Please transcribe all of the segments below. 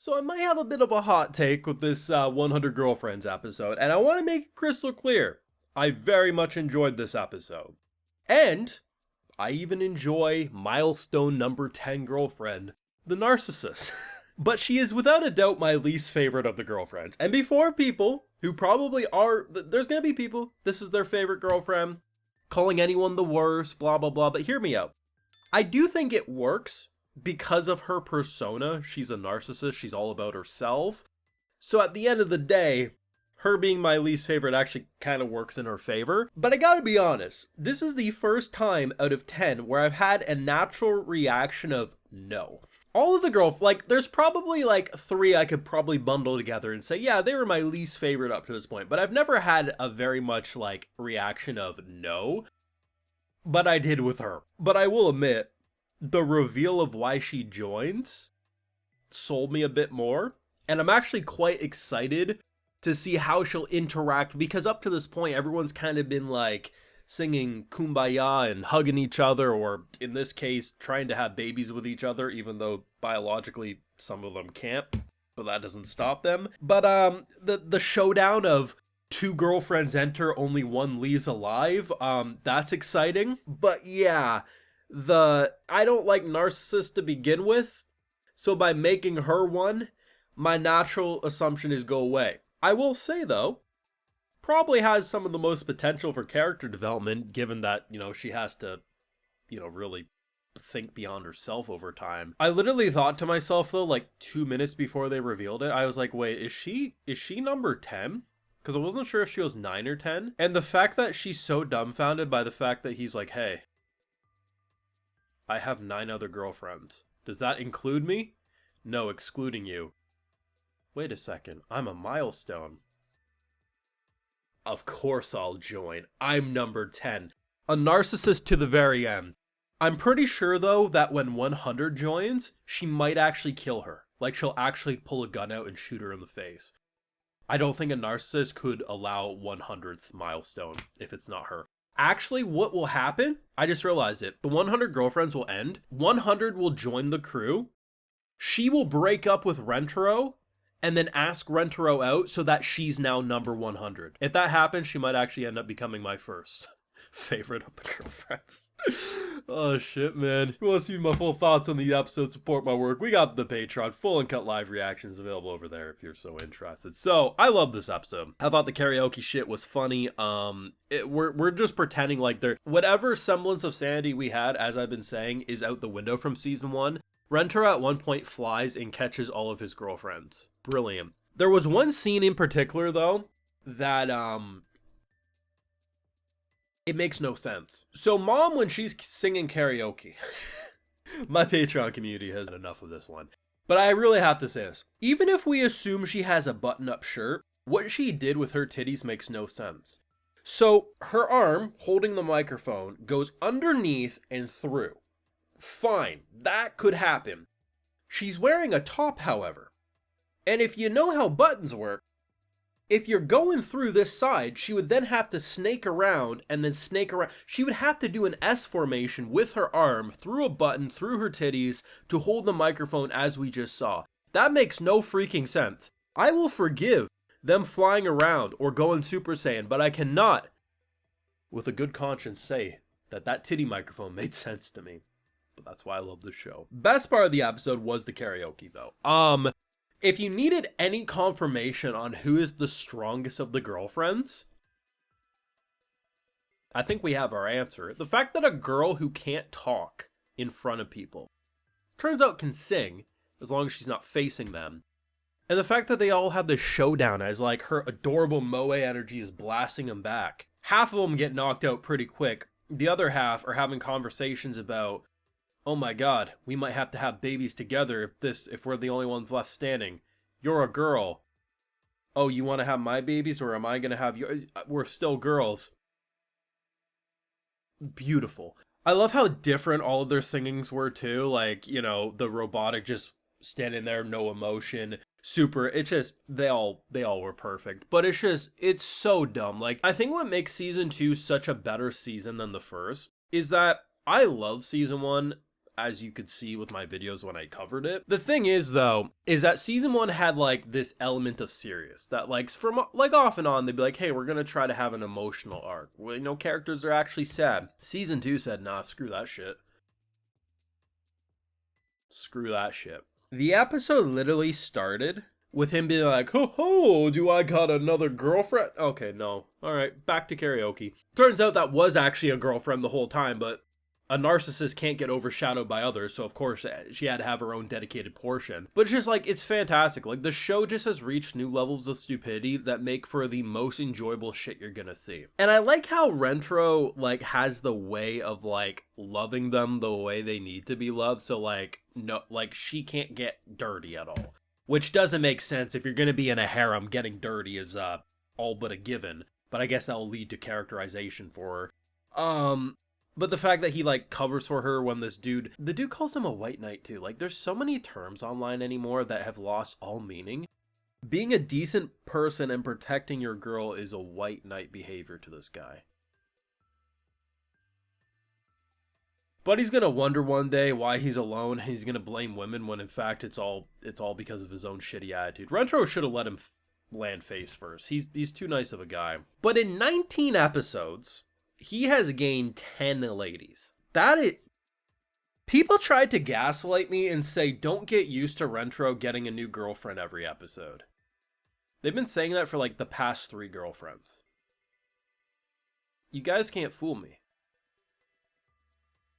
So I might have a bit of a hot take with this 100 Girlfriends episode, and I want to make it crystal clear. I very much enjoyed this episode. And I even enjoy milestone number 10 girlfriend, the Narcissist. But she is without a doubt my least favorite of the girlfriends. And before people who probably are, there's going to be people, this is their favorite girlfriend, calling anyone the worst, blah, blah, blah. But hear me out. I do think it works because of her persona. She's a narcissist. She's all about herself. So at the end of the day, her being my least favorite actually kind of works in her favor. But I gotta be honest, this is the first time out of 10 where I've had a natural reaction of no. All of the there's probably like 3 I could probably bundle together and say, yeah, they were my least favorite up to this point. But I've never had a very much like reaction of no. But I did with her. But I will admit, the reveal of why she joins sold me a bit more. And I'm actually quite excited to see how she'll interact, because up to this point, everyone's kind of been like singing Kumbaya and hugging each other, or in this case, trying to have babies with each other, even though biologically some of them can't, but that doesn't stop them. But the showdown of 2 girlfriends enter, only one leaves alive, that's exciting. But yeah, I don't like Narcissist to begin with, so by making her one, my natural assumption is go away. I will say though, probably has some of the most potential for character development, given that, she has to, really think beyond herself over time. I literally thought to myself though, like 2 minutes before they revealed it, I was like, wait, is she number 10? Because I wasn't sure if she was 9 or 10. And the fact that she's so dumbfounded by the fact that he's like, hey, I have 9 other girlfriends. Does that include me? No, excluding you. Wait a second, I'm a milestone. Of course I'll join. I'm number 10. A narcissist to the very end. I'm pretty sure though that when 100 joins, she might actually kill her. Like she'll actually pull a gun out and shoot her in the face. I don't think a narcissist could allow 100th milestone if it's not her. Actually, what will happen? I just realized it. The 100 girlfriends will end. 100 will join the crew. She will break up with Rentaro and then ask Rentaro out so that she's now number 100. If that happens, she might actually end up becoming my first favorite of the girlfriends. Oh shit, man. You want to see my full thoughts on the episode, support my work, we got the Patreon, full and cut live reactions available over there if you're so interested. So, I love this episode. I thought the karaoke shit was funny. We're just pretending like whatever semblance of sanity we had, as I've been saying, is out the window from season 1. Rentaro at one point flies and catches all of his girlfriends. Brilliant. There was one scene in particular, though, that, it makes no sense. So Mom, when she's singing karaoke, my Patreon community has enough of this one, but I really have to say this. Even if we assume she has a button-up shirt, what she did with her titties makes no sense. So her arm, holding the microphone, goes underneath and through. Fine, that could happen. She's wearing a top, however. And if you know how buttons work, if you're going through this side, she would then have to snake around and then snake around. She would have to do an S formation with her arm through a button, through her titties, to hold the microphone as we just saw. That makes no freaking sense. I will forgive them flying around or going Super Saiyan, but I cannot, with a good conscience, say that titty microphone made sense to me. But that's why I love this show. Best part of the episode was the karaoke, though. If you needed any confirmation on who is the strongest of the girlfriends, I think we have our answer. The fact that a girl who can't talk in front of people, turns out can sing, as long as she's not facing them. And the fact that they all have this showdown as like her adorable moe energy is blasting them back. Half of them get knocked out pretty quick. The other half are having conversations about, oh my god, we might have to have babies together if we're the only ones left standing. You're a girl. Oh, you want to have my babies, or am I going to have yours? We're still girls. Beautiful. I love how different all of their singings were too. Like, the robotic just standing there, no emotion. Super. It's just, they all were perfect. But it's so dumb. Like, I think what makes season 2 such a better season than the first is that I love season 1. as you could see with my videos when I covered it. The thing is, though, is that season 1 had like this element of serious that like from like off and on they'd be like, hey, we're gonna try to have an emotional arc. Well, you know, characters are actually sad. Season 2 said, nah, screw that shit. Screw that shit. The episode literally started with him being like, ho, do I got another girlfriend? Okay, no. All right, back to karaoke. Turns out that was actually a girlfriend the whole time, but a narcissist can't get overshadowed by others, so of course she had to have her own dedicated portion. But it's just like, it's fantastic. Like, the show just has reached new levels of stupidity that make for the most enjoyable shit you're gonna see. And I like how Rentro, like, has the way of, like, loving them the way they need to be loved, so, like, no, like, she can't get dirty at all. Which doesn't make sense. If you're gonna be in a harem, getting dirty is, all but a given. But I guess that will lead to characterization for her. But the fact that he, like, covers for her when the dude calls him a white knight, too. Like, there's so many terms online anymore that have lost all meaning. Being a decent person and protecting your girl is a white knight behavior to this guy. But he's gonna wonder one day why he's alone. He's gonna blame women when, in fact, it's all because of his own shitty attitude. Rentro should have let him land face first. He's too nice of a guy. But in 19 episodes... he has gained 10 ladies. People tried to gaslight me and say, don't get used to Rentro getting a new girlfriend every episode. They've been saying that for like the past 3 girlfriends. You guys can't fool me.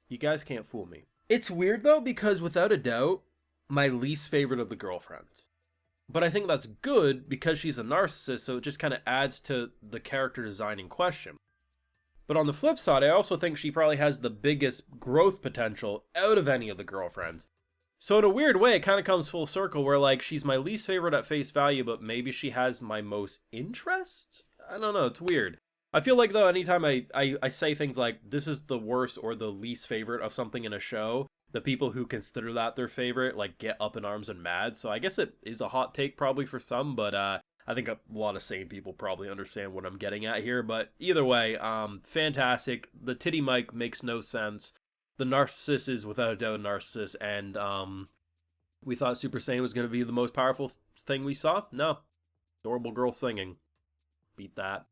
You guys can't fool me. It's weird though, because without a doubt, my least favorite of the girlfriends. But I think that's good because she's a narcissist, so it just kind of adds to the character design in question. But on the flip side, I also think she probably has the biggest growth potential out of any of the girlfriends. So in a weird way, it kind of comes full circle where, like, she's my least favorite at face value, but maybe she has my most interest? I don't know, it's weird. I feel like, though, anytime I say things like, this is the worst or the least favorite of something in a show, the people who consider that their favorite, like, get up in arms and mad. So I guess it is a hot take probably for some, but, I think a lot of sane people probably understand what I'm getting at here, but either way, fantastic. The titty mic makes no sense. The narcissist is without a doubt a narcissist, and we thought Super Saiyan was going to be the most powerful thing we saw. No. Adorable girl singing. Beat that.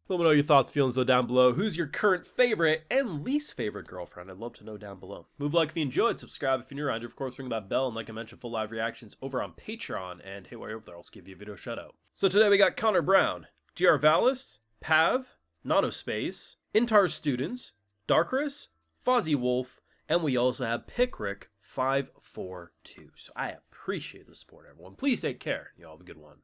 Let me know your thoughts, feelings, though, down below. Who's your current favorite and least favorite girlfriend? I'd love to know down below. Move like if you enjoyed, subscribe if you're new around here. Of course, ring that bell, and like I mentioned, full live reactions over on Patreon. And hey, while you're over there, I'll give you a video shout out. So today we got Connor Brown, GR Valis, Pav, Nanospace, Intar Students, Darkris, Fozzie Wolf, and we also have Pickrick542. So I appreciate the support, everyone. Please take care. You all have a good one.